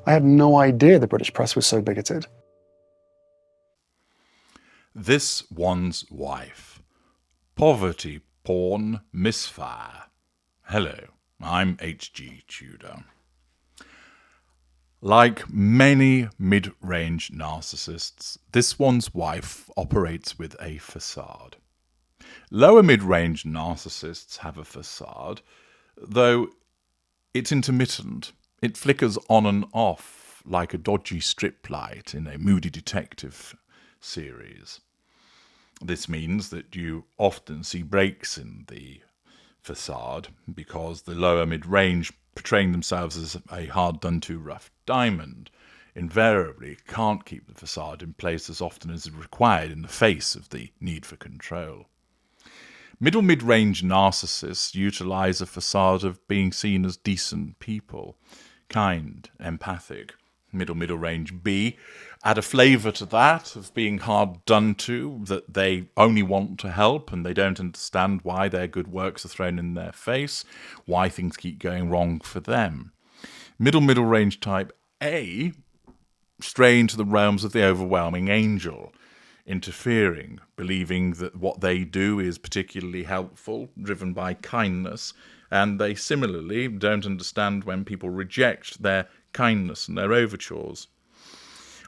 I had no idea the British press was so bigoted. This one's wife. Poverty porn misfire. Hello, I'm H.G. Tudor. Like many mid-range narcissists, this one's wife operates with a facade. Lower mid-range narcissists have a facade, though it's intermittent. It flickers on and off like a dodgy strip light in a moody detective series. This means that you often see breaks in the facade because the lower mid-range, portraying themselves as a hard done-to rough diamond, invariably can't keep the facade in place as often as is required in the face of the need for control. Middle mid-range narcissists utilize a facade of being seen as decent people, kind, empathic. Middle range B add a flavour to that of being hard done to, that they only want to help and they don't understand why their good works are thrown in their face, why things keep going wrong for them. Middle range type A stray into the realms of the overwhelming angel, interfering, believing that what they do is particularly helpful, driven by kindness, and they similarly don't understand when people reject their kindness and their overtures.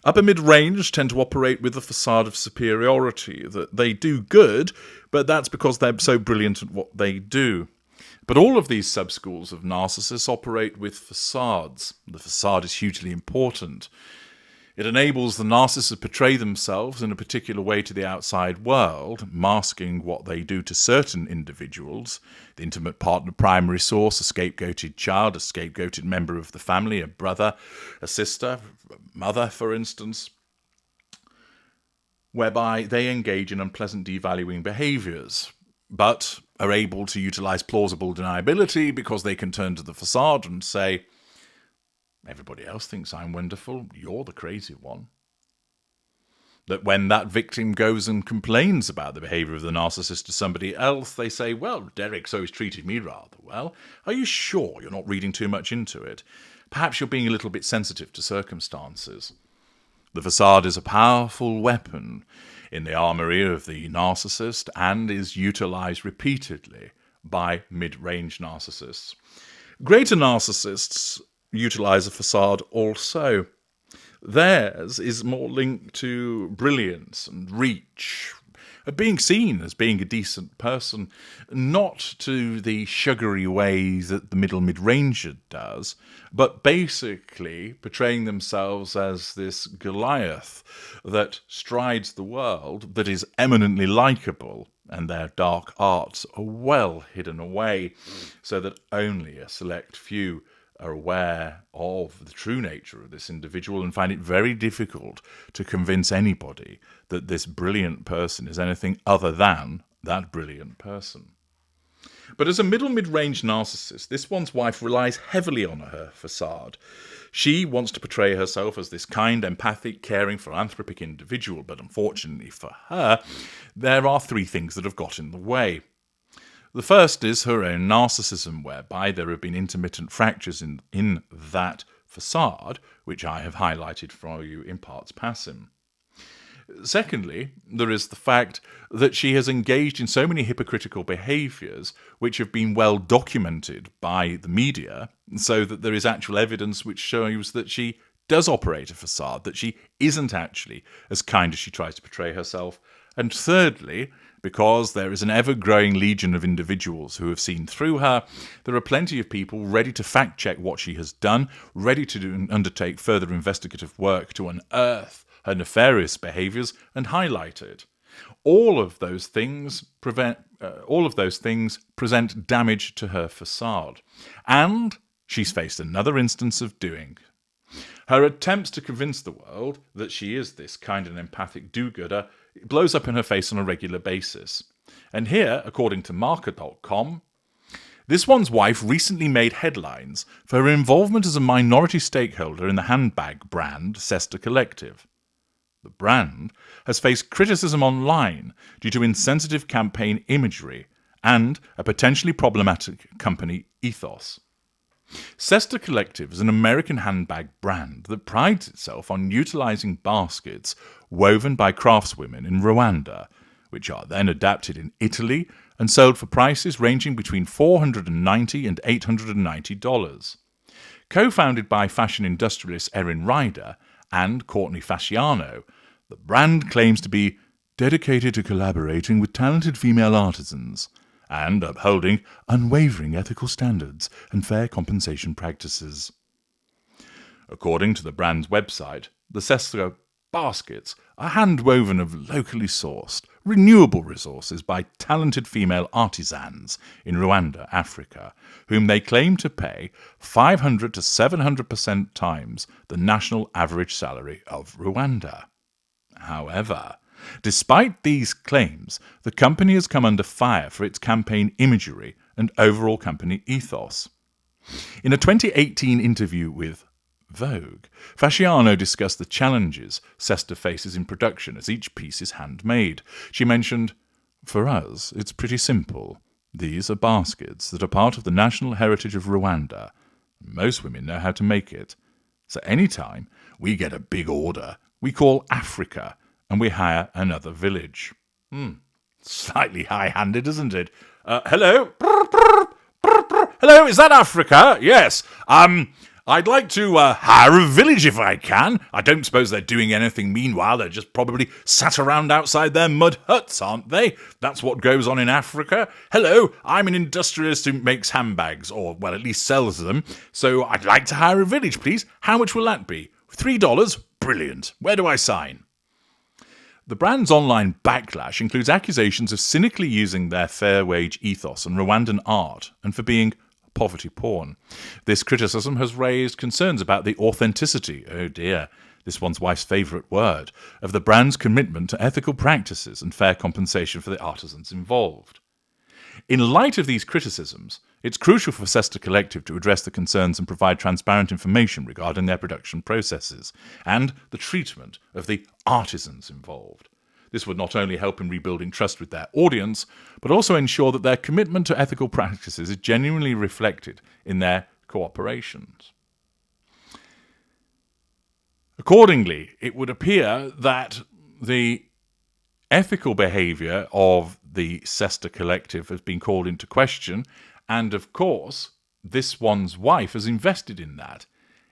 Upper mid-range tend to operate with a facade of superiority, that they do good, but that's because they're so brilliant at what they do. But all of these sub-schools of narcissists operate with facades. The facade is hugely important. It enables the narcissists to portray themselves in a particular way to the outside world, masking what they do to certain individuals, the intimate partner, primary source, a scapegoated child, a scapegoated member of the family, a brother, a sister, a mother, for instance, whereby they engage in unpleasant devaluing behaviours, but are able to utilise plausible deniability because they can turn to the facade and say, everybody else thinks I'm wonderful, you're the crazy one. That when that victim goes and complains about the behaviour of the narcissist to somebody else, they say, well, Derek's always treated me rather well. Are you sure you're not reading too much into it? Perhaps you're being a little bit sensitive to circumstances. The facade is a powerful weapon in the armoury of the narcissist and is utilised repeatedly by mid-range narcissists. Greater narcissists utilise a facade also. Theirs is more linked to brilliance and reach, of being seen as being a decent person, not to the sugary way that the mid-ranger does, but basically portraying themselves as this Goliath that strides the world, that is eminently likeable, and their dark arts are well hidden away, so that only a select few are aware of the true nature of this individual and find it very difficult to convince anybody that this brilliant person is anything other than that brilliant person. But as a mid-range narcissist, this one's wife relies heavily on her facade. She wants to portray herself as this kind, empathic, caring, philanthropic individual, but unfortunately for her, there are three things that have got in the way. The first is her own narcissism, whereby there have been intermittent fractures in that facade, which I have highlighted for you in parts passing. Secondly, there is the fact that she has engaged in so many hypocritical behaviours which have been well documented by the media, so that there is actual evidence which shows that she does operate a facade, that she isn't actually as kind as she tries to portray herself. And thirdly, because there is an ever-growing legion of individuals who have seen through her, there are plenty of people ready to fact-check what she has done, ready to undertake further investigative work to unearth her nefarious behaviours and highlight it. All of those things present damage to her facade, and she's faced another instance of doing. Her attempts to convince the world that she is this kind and empathic do-gooder blows up in her face on a regular basis. And here, according to marker.com, this one's wife recently made headlines for her involvement as a minority stakeholder in the handbag brand Sesta Collective. The brand has faced criticism online due to insensitive campaign imagery and a potentially problematic company ethos. Sesta Collective is an American handbag brand that prides itself on utilizing baskets woven by craftswomen in Rwanda, which are then adapted in Italy and sold for prices ranging between $490 and $890. Co-founded by fashion industrialist Erin Ryder and Courtney Fasciano, the brand claims to be dedicated to collaborating with talented female artisans and upholding unwavering ethical standards and fair compensation practices. According to the brand's website, the Sesta baskets are hand-woven of locally sourced, renewable resources by talented female artisans in Rwanda, Africa, whom they claim to pay 500 to 700% times the national average salary of Rwanda. However, despite these claims, the company has come under fire for its campaign imagery and overall company ethos. In a 2018 interview with Vogue, Fasciano discussed the challenges Sesta faces in production as each piece is handmade. She mentioned, "For us, it's pretty simple. These are baskets that are part of the national heritage of Rwanda. Most women know how to make it. So anytime we get a big order, we call Africa and we hire another village." Slightly high-handed, isn't it? Hello? Hello, is that Africa? Yes. I'd like to hire a village if I can. I don't suppose they're doing anything meanwhile. They're just probably sat around outside their mud huts, aren't they? That's what goes on in Africa. Hello, I'm an industrialist who makes handbags, or, well, at least sells them. So I'd like to hire a village, please. How much will that be? $3? Brilliant. Where do I sign? The brand's online backlash includes accusations of cynically using their fair wage ethos and Rwandan art and for being poverty porn. This criticism has raised concerns about the authenticity, oh dear, this one's wife's favourite word, of the brand's commitment to ethical practices and fair compensation for the artisans involved. In light of these criticisms, it's crucial for Sesta Collective to address the concerns and provide transparent information regarding their production processes and the treatment of the artisans involved. This would not only help in rebuilding trust with their audience, but also ensure that their commitment to ethical practices is genuinely reflected in their cooperations. Accordingly, it would appear that the ethical behaviour of the Sesta Collective has been called into question, and of course, this one's wife has invested in that.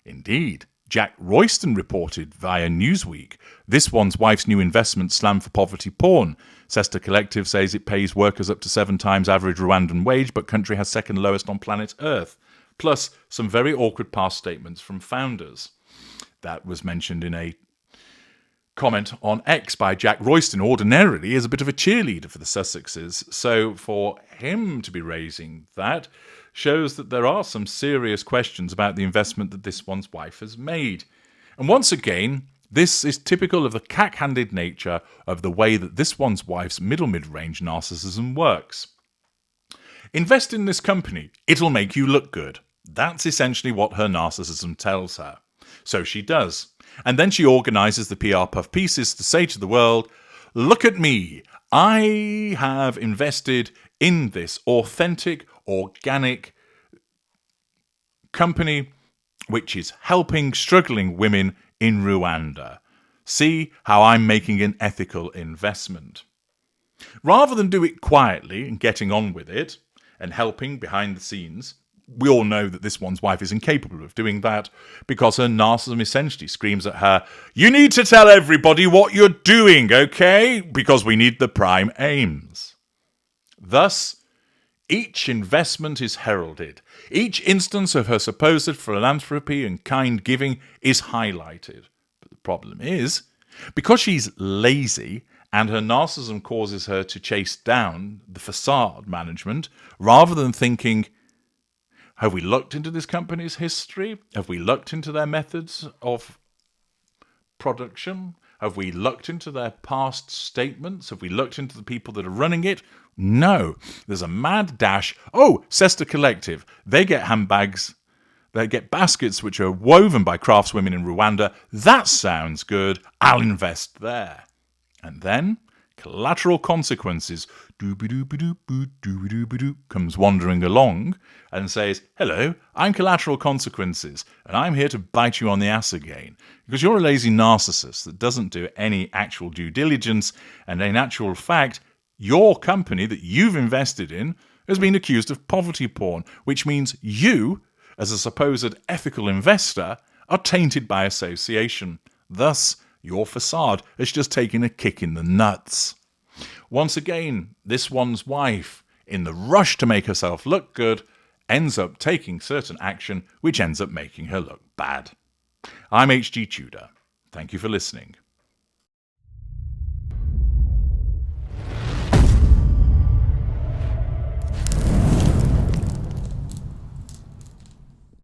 Indeed, Jack Royston reported via Newsweek, this one's wife's new investment slammed for poverty porn. Sesta Collective says it pays workers up to 7 times average Rwandan wage, but country has second lowest on planet Earth. Plus, some very awkward past statements from founders. That was mentioned in a comment on X by Jack Royston. Ordinarily is a bit of a cheerleader for the Sussexes, so for him to be raising that shows that there are some serious questions about the investment that this one's wife has made. And once again, this is typical of the cack-handed nature of the way that this one's wife's mid-range narcissism works. Invest in this company, it'll make you look good. That's essentially what her narcissism tells her. So she does. And then she organises the PR puff pieces to say to the world, look at me, I have invested in this authentic, organic company which is helping struggling women in Rwanda. See how I'm making an ethical investment. Rather than do it quietly and getting on with it and helping behind the scenes, we all know that this one's wife is incapable of doing that because her narcissism essentially screams at her, you need to tell everybody what you're doing, okay? Because we need the prime aims. Thus, each investment is heralded. Each instance of her supposed philanthropy and kind giving is highlighted. But the problem is, because she's lazy and her narcissism causes her to chase down the facade management, rather than thinking, have we looked into this company's history? Have we looked into their methods of production? Have we looked into their past statements? Have we looked into the people that are running it? No. There's a mad dash. Oh, Sesta Collective. They get handbags. They get baskets which are woven by craftswomen in Rwanda. That sounds good. I'll invest there. And then collateral consequences, dooby-dooby-doo-boo, comes wandering along and says, hello, I'm collateral consequences, and I'm here to bite you on the ass again, because you're a lazy narcissist that doesn't do any actual due diligence, and in actual fact, your company that you've invested in has been accused of poverty porn, which means you, as a supposed ethical investor, are tainted by association. Thus, your facade has just taken a kick in the nuts. Once again, this one's wife, in the rush to make herself look good, ends up taking certain action which ends up making her look bad. I'm H.G. Tudor. Thank you for listening.